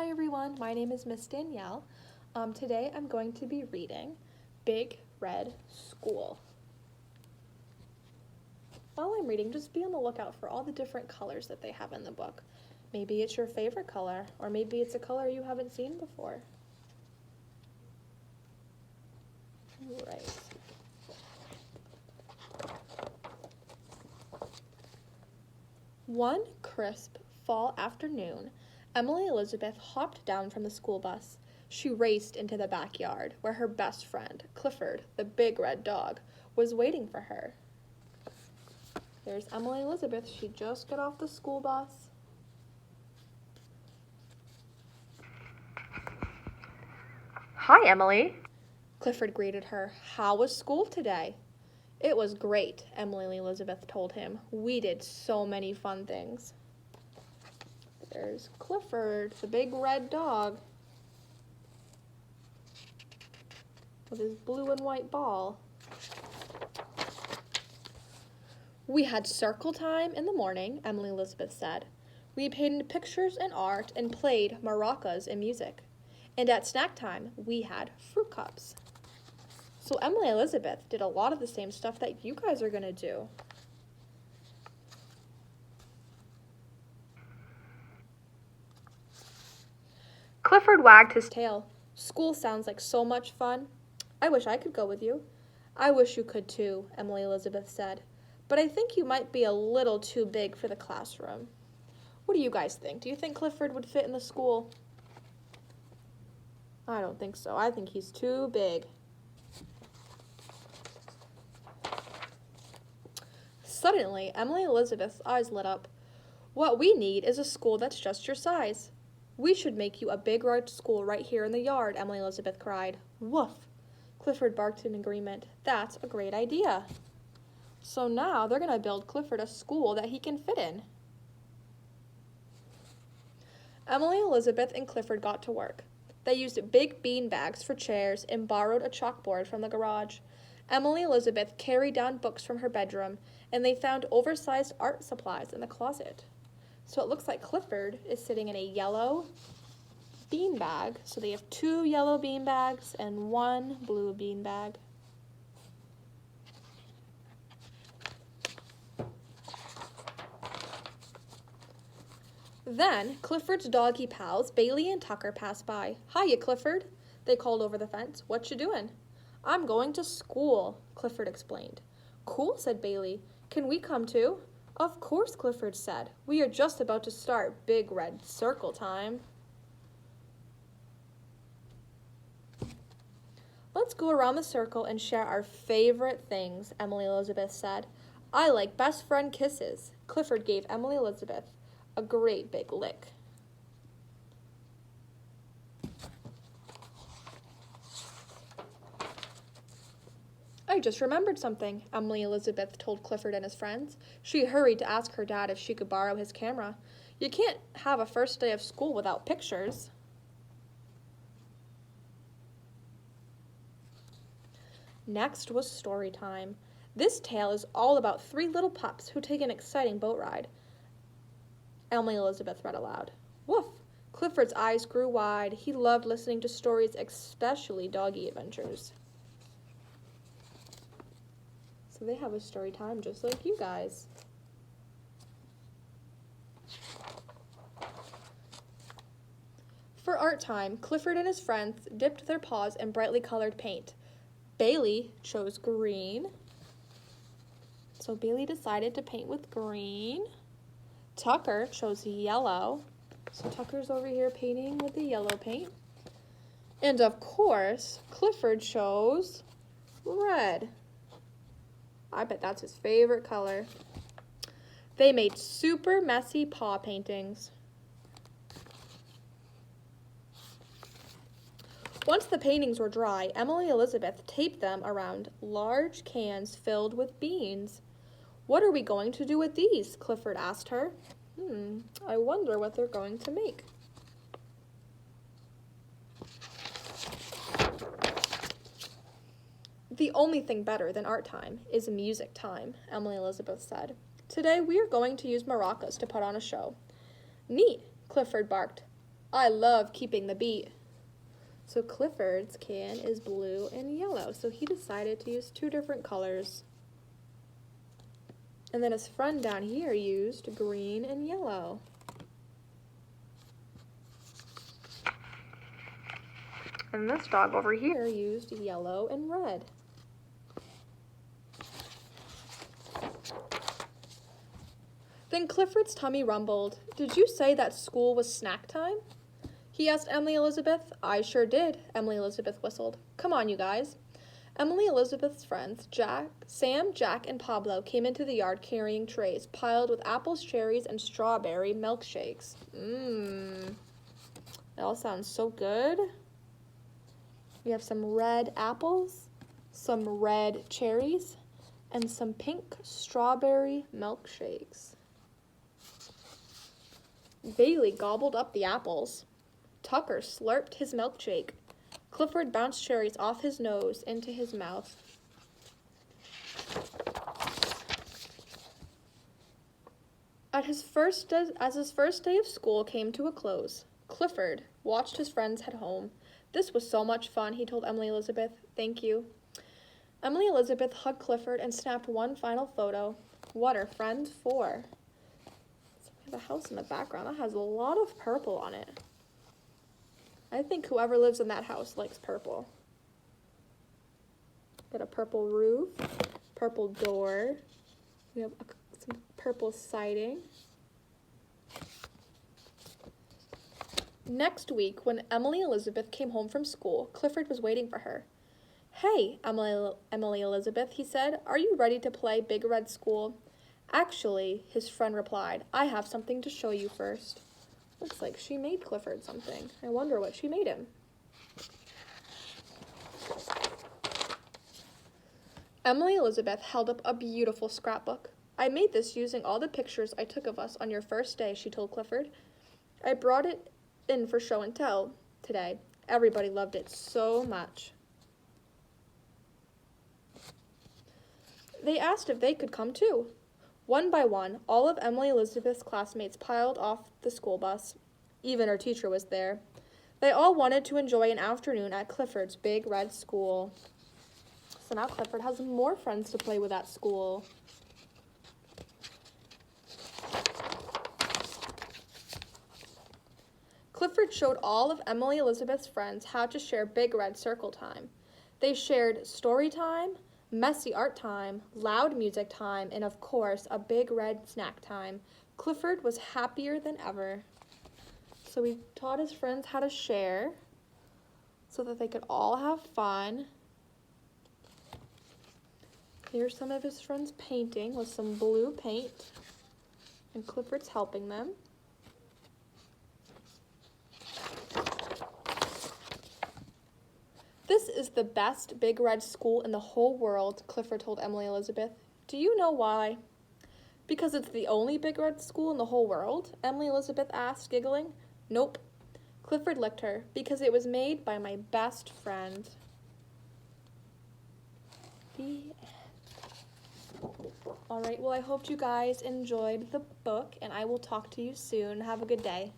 Hi everyone, my name is Miss Danielle. Today I'm going to be reading Big Red School. While I'm reading, just be on the lookout for all the different colors that they have in the book. Maybe it's your favorite color, or maybe it's a color you haven't seen before. Right. One crisp fall afternoon, Emily Elizabeth hopped down from the school bus. She raced into the backyard where her best friend, Clifford, the big red dog, was waiting for her. There's Emily Elizabeth. She just got off the school bus. Hi, Emily. Clifford greeted her. How was school today? It was great, Emily Elizabeth told him. We did so many fun things. There's Clifford, the big red dog, with his blue and white ball. We had circle time in the morning, Emily Elizabeth said. We painted pictures and art and played maracas and music. And at snack time, we had fruit cups. So Emily Elizabeth did a lot of the same stuff that you guys are going to do. Clifford wagged his tail. School sounds like so much fun. I wish I could go with you. I wish you could too, Emily Elizabeth said. But I think you might be a little too big for the classroom. What do you guys think? Do you think Clifford would fit in the school? I don't think so. I think he's too big. Suddenly, Emily Elizabeth's eyes lit up. What we need is a school that's just your size. We should make you a big red school right here in the yard, Emily Elizabeth cried. Woof! Clifford barked in agreement. That's a great idea. So now they're going to build Clifford a school that he can fit in. Emily Elizabeth and Clifford got to work. They used big bean bags for chairs and borrowed a chalkboard from the garage. Emily Elizabeth carried down books from her bedroom, and they found oversized art supplies in the closet. So it looks like Clifford is sitting in a yellow bean bag. So they have 2 yellow bean bags and 1 blue bean bag. Then Clifford's doggy pals, Bailey and Tucker, passed by. Hiya, Clifford, they called over the fence. What you doing? I'm going to school, Clifford explained. Cool, said Bailey. Can we come too? Of course, Clifford said. We are just about to start Big Red Circle time. Let's go around the circle and share our favorite things, Emily Elizabeth said. I like best friend kisses. Clifford gave Emily Elizabeth a great big lick. I just remembered something, Emily Elizabeth told Clifford and his friends. She hurried to ask her dad if she could borrow his camera. You can't have a first day of school without pictures. Next was story time. This tale is all about 3 little pups who take an exciting boat ride. Emily Elizabeth read aloud. Woof! Clifford's eyes grew wide. He loved listening to stories, especially doggy adventures. So they have a story time just like you guys. For art time, Clifford and his friends dipped their paws in brightly colored paint. Bailey chose green. So Bailey decided to paint with green. Tucker chose yellow. So Tucker's over here painting with the yellow paint. And of course, Clifford chose red. I bet that's his favorite color. They made super messy paw paintings. Once the paintings were dry, Emily Elizabeth taped them around large cans filled with beans. What are we going to do with these? Clifford asked her. I wonder what they're going to make. The only thing better than art time is music time, Emily Elizabeth said. Today we are going to use maracas to put on a show. Neat, Clifford barked. I love keeping the beat. So Clifford's can is blue and yellow. So he decided to use 2 different colors. And then his friend down here used green and yellow. And this dog over here. Here used yellow and red. Then Clifford's tummy rumbled. Did you say that school was snack time? He asked Emily Elizabeth. I sure did, Emily Elizabeth whistled. Come on, you guys. Emily Elizabeth's friends, Sam, Jack, and Pablo came into the yard carrying trays piled with apples, cherries, and strawberry milkshakes. It all sounds so good. We have some red apples, some red cherries, and some pink strawberry milkshakes. Bailey gobbled up the apples. Tucker slurped his milkshake. Clifford bounced cherries off his nose into his mouth. As his first day of school came to a close, Clifford watched his friends head home. This was so much fun, he told Emily Elizabeth. Thank you. Emily Elizabeth hugged Clifford and snapped one final photo. What are friends for? So we have a house in the background that has a lot of purple on it. I think whoever lives in that house likes purple. Got a purple roof, purple door. We have some purple siding. Next week, when Emily Elizabeth came home from school, Clifford was waiting for her. Hey, Emily Elizabeth, he said, are you ready to play Big Red School? Actually, his friend replied, I have something to show you first. Looks like she made Clifford something. I wonder what she made him. Emily Elizabeth held up a beautiful scrapbook. I made this using all the pictures I took of us on your first day, she told Clifford. I brought it in for show and tell today. Everybody loved it so much. They asked if they could come too. One by one, all of Emily Elizabeth's classmates piled off the school bus. Even her teacher was there. They all wanted to enjoy an afternoon at Clifford's Big Red School. So now Clifford has more friends to play with at school. Clifford showed all of Emily Elizabeth's friends how to share Big Red Circle time. They shared story time, messy art time, loud music time, and of course, a Big Red snack time. Clifford was happier than ever. So we taught his friends how to share so that they could all have fun. Here's some of his friends painting with some blue paint, and Clifford's helping them. This is the best Big Red School in the whole world, Clifford told Emily Elizabeth. Do you know why? Because it's the only Big Red School in the whole world? Emily Elizabeth asked, giggling. Nope. Clifford licked her. Because it was made by my best friend. The end. All right, well, I hope you guys enjoyed the book, and I will talk to you soon. Have a good day.